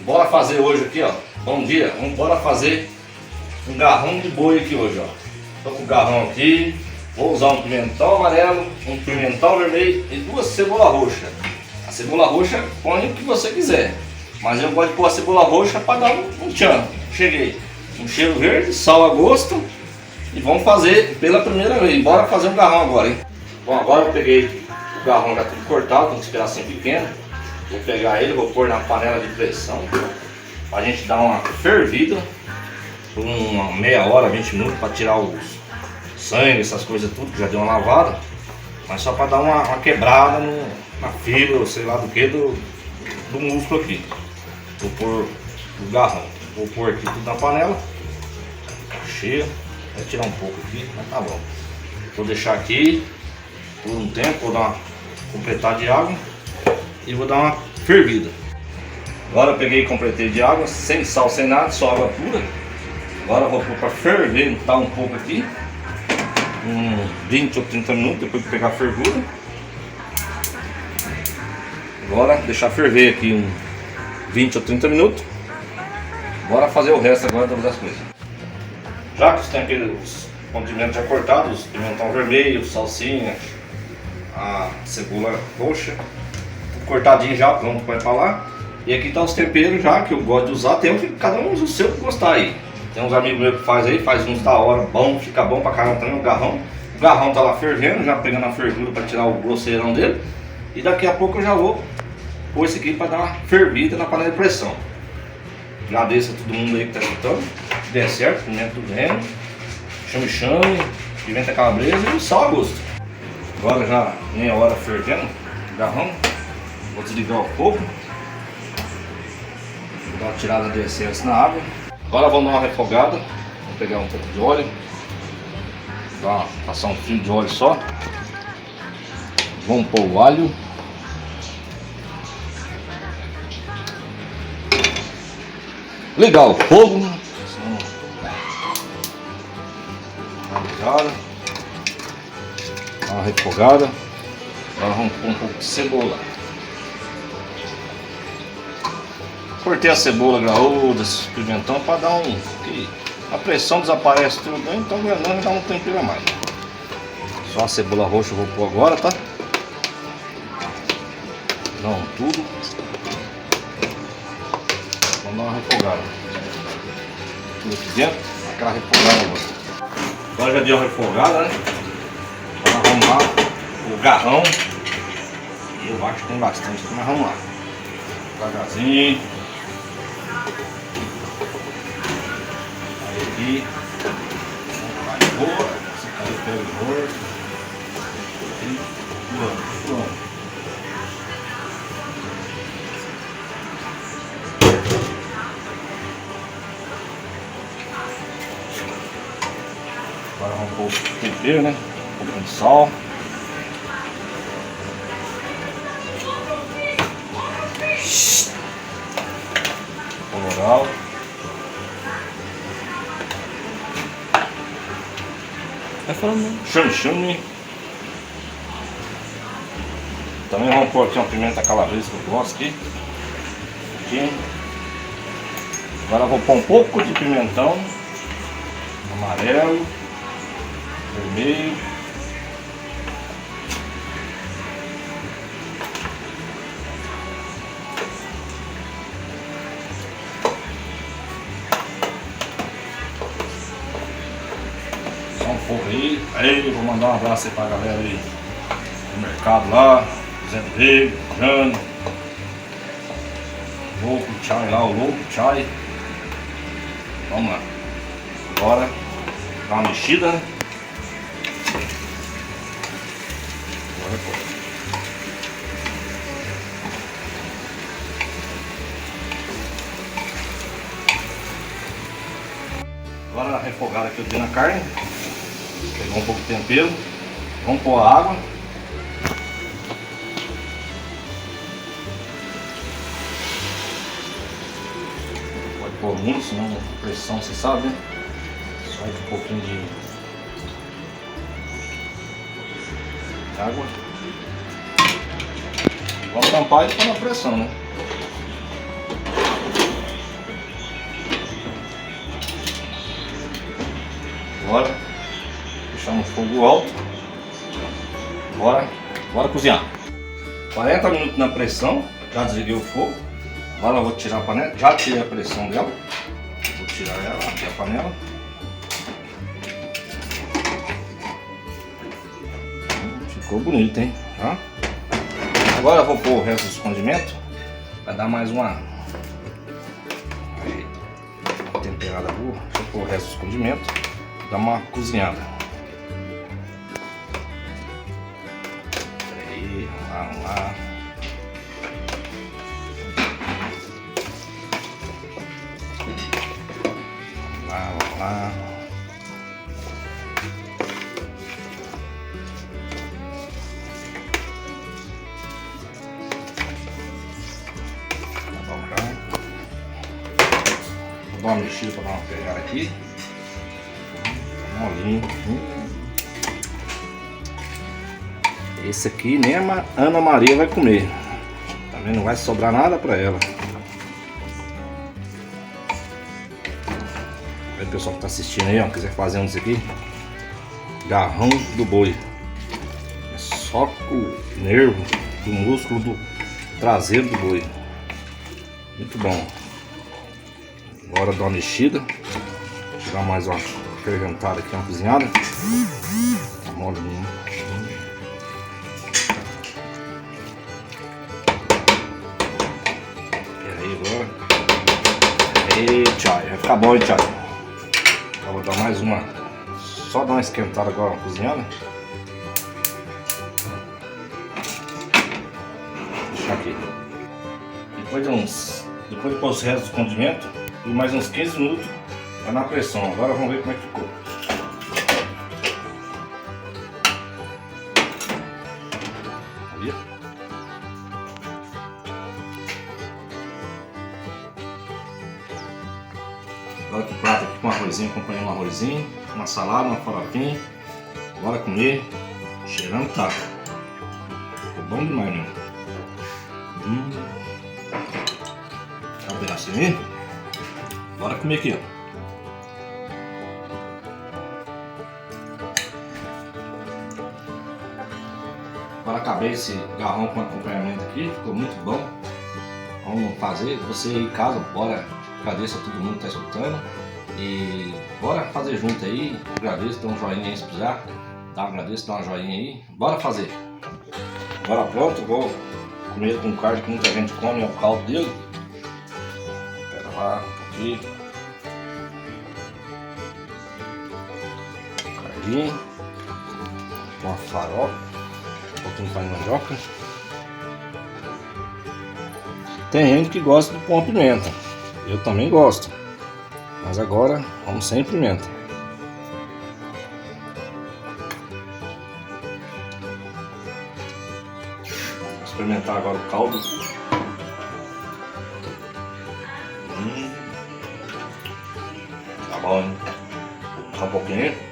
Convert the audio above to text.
Bora fazer hoje aqui, ó. Bom dia, bora fazer um garrão de boi aqui hoje, ó. Tô com o garrão aqui. Vou usar um pimentão amarelo, um pimentão vermelho e 2 cebolas roxas. A cebola roxa põe o que você quiser, mas eu gosto de pôr a cebola roxa para dar um tchan. Cheguei. Um cheiro verde, sal a gosto. E vamos fazer pela primeira vez. Bora fazer um garrão agora, hein? Bom, agora eu peguei o garrão já tudo cortado, com uns pedacinhos pequenos. Vou pegar ele, vou pôr na panela de pressão pra gente dar uma fervida por uma meia hora, 20 minutos, para tirar os sangue, essas coisas tudo, que já deu uma lavada, mas só para dar uma quebrada na fibra, sei lá do que, do músculo aqui. Vou pôr o garrão, vou pôr aqui tudo na panela, tá cheia, vai tirar um pouco aqui, mas tá bom. Vou deixar aqui por um tempo, vou dar uma completar de água e vou dar uma fervida. Agora eu peguei e completei de água, sem sal, sem nada, só água pura. Agora eu vou pôr para ferver, tá um pouco aqui. 20 ou 30 minutos depois de pegar a fervura. Agora deixar ferver aqui 20 ou 30 minutos. Bora fazer o resto agora das coisas. Já que os temperos, os condimentos já cortados, pimentão vermelho, salsinha, a cebola roxa, tudo cortadinho já, pronto para ir para lá. E aqui tá os temperos já que eu gosto de usar, tem que cada um usa o seu que gostar aí. Tem uns amigos meus que faz aí, faz uns da hora, bom, fica bom pra caramba também o garrão. O garrão tá lá fervendo, já pegando a fervura para tirar o grosseirão dele. E daqui a pouco eu já vou pôr esse aqui para dar uma fervida na panela de pressão. Agradeço a todo mundo aí que tá escutando. Se der certo, pimenta do reino, chame-chame, pimenta calabresa e o sal a gosto. Agora já meia hora fervendo o garrão. Vou desligar o fogo. Vou dar uma tirada de excesso na água. Agora vamos dar uma refogada. Vou pegar um pouco de óleo. Passar um fio de óleo só. Vamos pôr o alho. Ligar o fogo. Dar uma refogada. Agora vamos pôr um pouco de cebola. Cortei a cebola graúda, esse pimentão para dar a pressão desaparece tudo, então granando dá um tempero a mais. Só a cebola roxa eu vou pôr agora, tá? Não tudo. Vamos dar uma refogada. Tudo aqui dentro, aquela refogada agora. Agora já deu uma refogada, né? Vamos arrumar o garrão. E eu acho que tem bastante, mas vamos lá. Devagarzinho. Aqui, vai boa, esse cara pega o morto e pronto. Agora vamos pôr o tempero, né? Um pouco de sal. Colorau. Vai falando. Chame-chame. Também vamos pôr aqui uma pimenta calabresa que eu gosto aqui. Agora eu vou pôr um pouco de pimentão amarelo, vermelho. Aí, vou mandar um abraço aí pra galera aí do mercado lá, Zé do Rego, Jano, Louco Chai lá, o Louco Chai. Vamos lá. Agora dá uma mexida, né? Agora a refogada que eu dei na carne. Pegar um pouco de tempero, vamos pôr a água. Pode pôr muito, senão a pressão, você sabe, né? Só um pouquinho de água. Vamos tampar e pôr na pressão, né? Agora deixamos o fogo alto. Bora cozinhar. 40 minutos na pressão, já desliguei o fogo. Agora eu vou tirar a panela, já tirei a pressão dela. Vou tirar ela aqui a panela. Ficou bonito, hein? Tá? Agora eu vou pôr o resto dos condimentos. Vai dar mais uma temperada boa. Deixa eu pôr o resto dos condimentos. Dar uma cozinhada. Aí, vamos lá. Vamos lá. Vou dar uma mexida para dar uma pegada aqui. Molinho. Esse aqui nem a Ana Maria vai comer. Também não vai sobrar nada para ela. Aí o pessoal que tá assistindo aí, ó, quiser fazer um disso aqui, garrão do boi. É só com o nervo do músculo do traseiro do boi. Muito bom. Agora dá uma mexida. Tirar mais uma ferventada aqui, uma cozinhada. Tá molinho. E aí agora. E tchau, vai ficar bom, hein, tchau. Então, vou dar mais uma. Só dar uma esquentada agora, uma cozinhada. Deixa aqui. Depois de pôr os restos do condimento, e mais uns 15 minutos vai na pressão. Agora vamos ver como é que ficou. Ali. Agora que o prato aqui com arrozinho, acompanhando um arrozinho, uma salada, uma farofinha. Bora comer, cheirando tá. Ficou bom demais mesmo. Dá um pedacinho aí. Bora comer aqui, ó. Agora acabei esse garrão com acompanhamento aqui, ficou muito bom. Vamos fazer, você aí em casa, bora, agradeço a todo mundo que está escutando. E bora fazer junto aí, agradeço, dá um joinha aí se precisar. Agradeço, dá uma joinha aí, bora fazer. Agora pronto, vou comer com carne que muita gente come, é o caldo dele. Espera lá, aqui. Carninho. Uma farofa. Um pouquinho de farinha de mandioca. Tem gente que gosta de pôr pimenta. Eu também gosto. Mas agora vamos sem pimenta. Vou experimentar agora o caldo. Tá bom, hein? Só um pouquinho.